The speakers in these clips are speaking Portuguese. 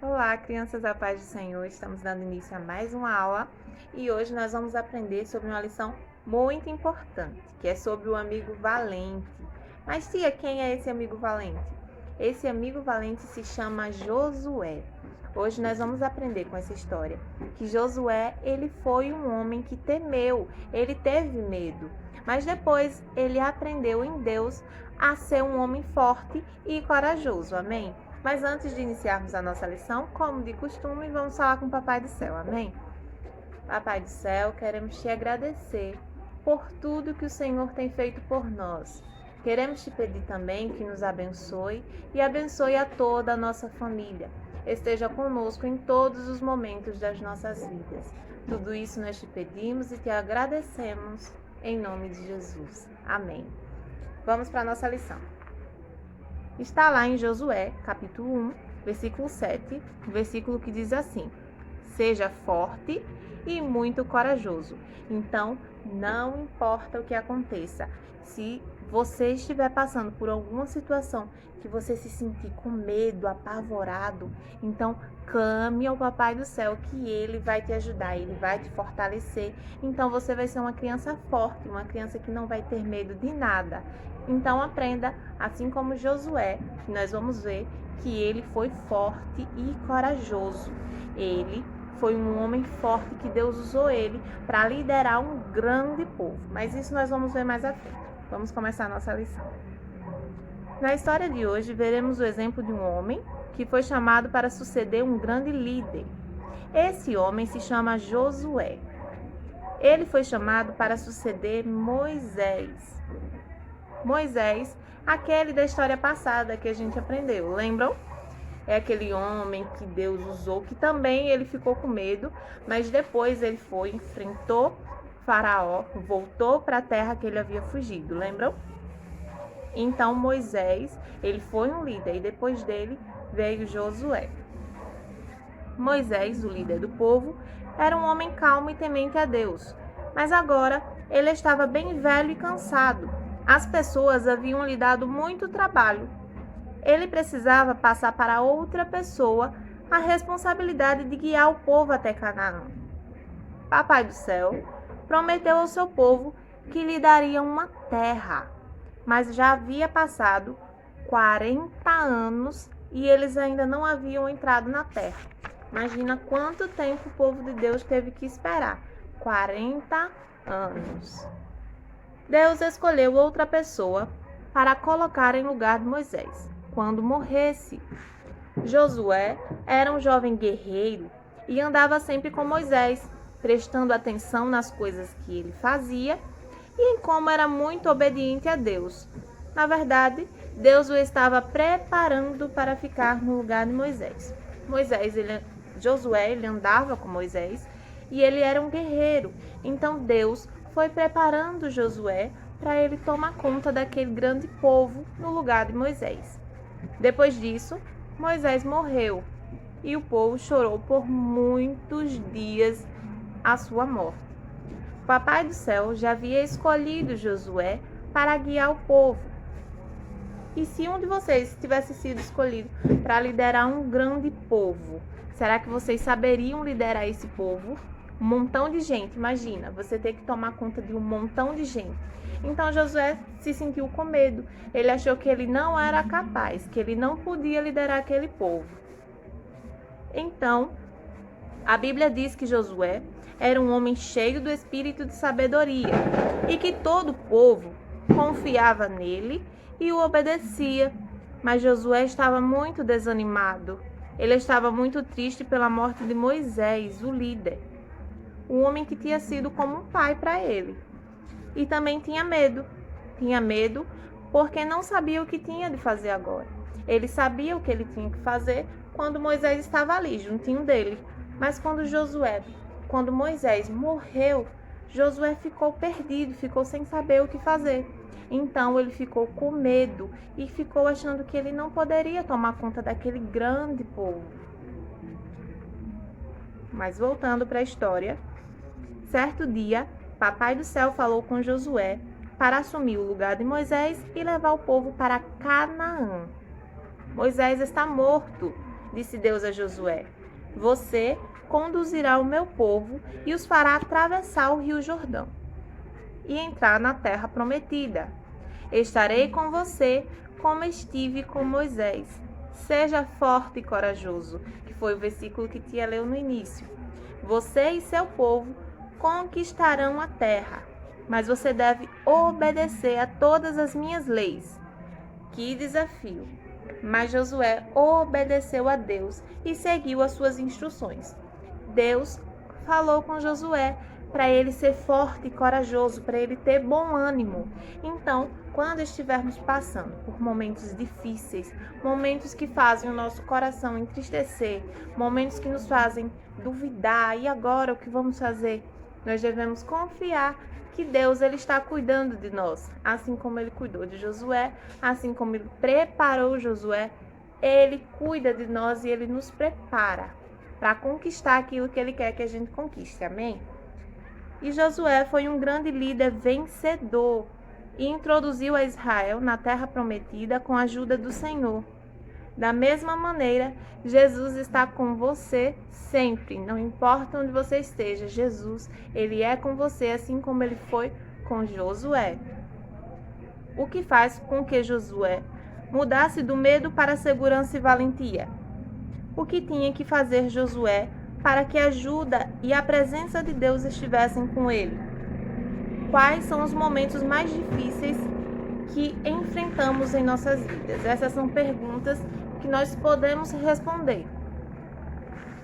Olá, crianças da paz do Senhor. Estamos dando início a mais uma aula e hoje nós vamos aprender sobre uma lição muito importante, que é sobre o amigo valente. Mas tia, quem é esse amigo valente? Esse amigo valente se chama Josué. Hoje nós vamos aprender com essa história que Josué, ele foi um homem que temeu, ele teve medo, mas depois ele aprendeu em Deus a ser um homem forte e corajoso. Amém? Mas antes de iniciarmos a nossa lição, como de costume, vamos falar com o Papai do Céu, amém? Papai do Céu, queremos te agradecer por tudo que o Senhor tem feito por nós. Queremos te pedir também que nos abençoe e abençoe a toda a nossa família. Esteja conosco em todos os momentos das nossas vidas. Tudo isso nós te pedimos e te agradecemos em nome de Jesus. Amém. Vamos para a nossa lição. Está lá em Josué, capítulo 1, versículo 7, versículo que diz assim: seja forte e muito corajoso. Então, não importa o que aconteça, se você estiver passando por alguma situação que você se sentir com medo, apavorado, então clame ao Papai do Céu que Ele vai te ajudar, Ele vai te fortalecer. Então você vai ser uma criança forte, uma criança que não vai ter medo de nada. Então aprenda, assim como Josué, que nós vamos ver que ele foi forte e corajoso. Ele foi um homem forte que Deus usou ele para liderar um grande povo. Mas isso nós vamos ver mais à frente. Vamos começar a nossa lição. Na história de hoje, veremos o exemplo de um homem que foi chamado para suceder um grande líder. Esse homem se chama Josué. Ele foi chamado para suceder Moisés. Moisés, aquele da história passada que a gente aprendeu, lembram? É aquele homem que Deus usou, que também ele ficou com medo, mas depois ele foi, enfrentou Faraó, voltou para a terra que ele havia fugido, lembram? Então Moisés, ele foi um líder e depois dele veio Josué. Moisés, o líder do povo, era um homem calmo e temente a Deus, mas agora ele estava bem velho e cansado. As pessoas haviam lhe dado muito trabalho. Ele precisava passar para outra pessoa a responsabilidade de guiar o povo até Canaã. Papai do Céu prometeu ao seu povo que lhe daria uma terra, mas já havia passado 40 anos e eles ainda não haviam entrado na terra. Imagina quanto tempo o povo de Deus teve que esperar. 40 anos. Deus escolheu outra pessoa para colocar em lugar de Moisés, quando morresse. Josué era um jovem guerreiro e andava sempre com Moisés, prestando atenção nas coisas que ele fazia e em como era muito obediente a Deus. Na verdade, Deus o estava preparando para ficar no lugar de Moisés. Josué andava com Moisés e ele era um guerreiro, então Deus foi preparando Josué para ele tomar conta daquele grande povo no lugar de Moisés. Depois disso, Moisés morreu e o povo chorou por muitos dias a sua morte. O Papai do Céu já havia escolhido Josué para guiar o povo. E se um de vocês tivesse sido escolhido para liderar um grande povo, será que vocês saberiam liderar esse povo? Um montão de gente, imagina, você ter que tomar conta de um montão de gente. Então Josué se sentiu com medo, ele achou que ele não era capaz, que ele não podia liderar aquele povo. Então, a Bíblia diz que Josué era um homem cheio do espírito de sabedoria e que todo o povo confiava nele e o obedecia. Mas Josué estava muito desanimado, ele estava muito triste pela morte de Moisés, o líder. Um homem que tinha sido como um pai para ele. E também tinha medo. Tinha medo porque não sabia o que tinha de fazer agora. Ele sabia o que ele tinha que fazer quando Moisés estava ali, juntinho dele. Mas quando Moisés morreu, Josué ficou perdido, ficou sem saber o que fazer. Então ele ficou com medo e ficou achando que ele não poderia tomar conta daquele grande povo. Mas voltando para a história, certo dia, Papai do Céu falou com Josué para assumir o lugar de Moisés e levar o povo para Canaã. Moisés está morto disse Deus a Josué: você conduzirá o meu povo e os fará atravessar o rio Jordão e entrar na terra prometida. Estarei com você como estive com Moisés. Seja forte e corajoso, que foi o versículo que tia leu no início. Você e seu povo conquistarão a terra, mas você deve obedecer a todas as minhas leis. Que desafio! Mas Josué obedeceu a Deus e seguiu as suas instruções. Deus falou com Josué para ele ser forte e corajoso, para ele ter bom ânimo. Então, quando estivermos passando por momentos difíceis, momentos que fazem o nosso coração entristecer, momentos que nos fazem duvidar, e agora o que vamos fazer? Nós devemos confiar que Deus ele está cuidando de nós, assim como ele cuidou de Josué, assim como ele preparou Josué, ele cuida de nós e ele nos prepara para conquistar aquilo que ele quer que a gente conquiste. Amém? E Josué foi um grande líder vencedor e introduziu a Israel na terra prometida com a ajuda do Senhor. Da mesma maneira, Jesus está com você sempre, não importa onde você esteja. Jesus, ele é com você assim como ele foi com Josué. O que faz com que Josué mudasse do medo para a segurança e valentia? O que tinha que fazer Josué para que a ajuda e a presença de Deus estivessem com ele? Quais são os momentos mais difíceis que enfrentamos em nossas vidas? Essas são perguntas que nós podemos responder.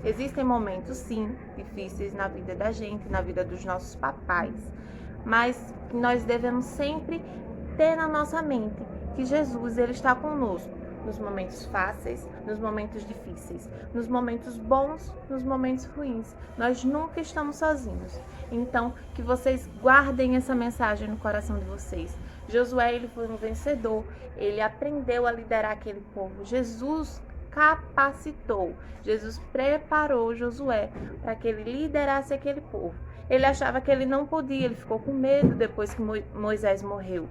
Existem momentos, sim, difíceis na vida da gente, na vida dos nossos papais, mas nós devemos sempre ter na nossa mente que Jesus ele está conosco nos momentos fáceis, nos momentos difíceis, nos momentos bons, nos momentos ruins. Nós nunca estamos sozinhos. Então, que vocês guardem essa mensagem no coração de vocês. Josué, ele foi um vencedor, ele aprendeu a liderar aquele povo. Jesus capacitou, Jesus preparou Josué para que ele liderasse aquele povo. Ele achava que ele não podia, ele ficou com medo depois que Moisés morreu.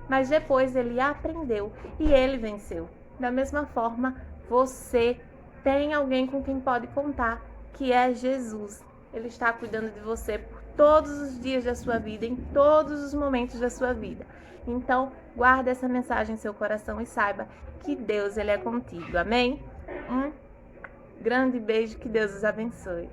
Mas depois ele aprendeu e ele venceu. Da mesma forma, você tem alguém com quem pode contar, que é Jesus. Ele está cuidando de você por todos os dias da sua vida, em todos os momentos da sua vida. Então, guarde essa mensagem em seu coração e saiba que Deus ele é contigo. Amém? Um grande beijo, que Deus os abençoe.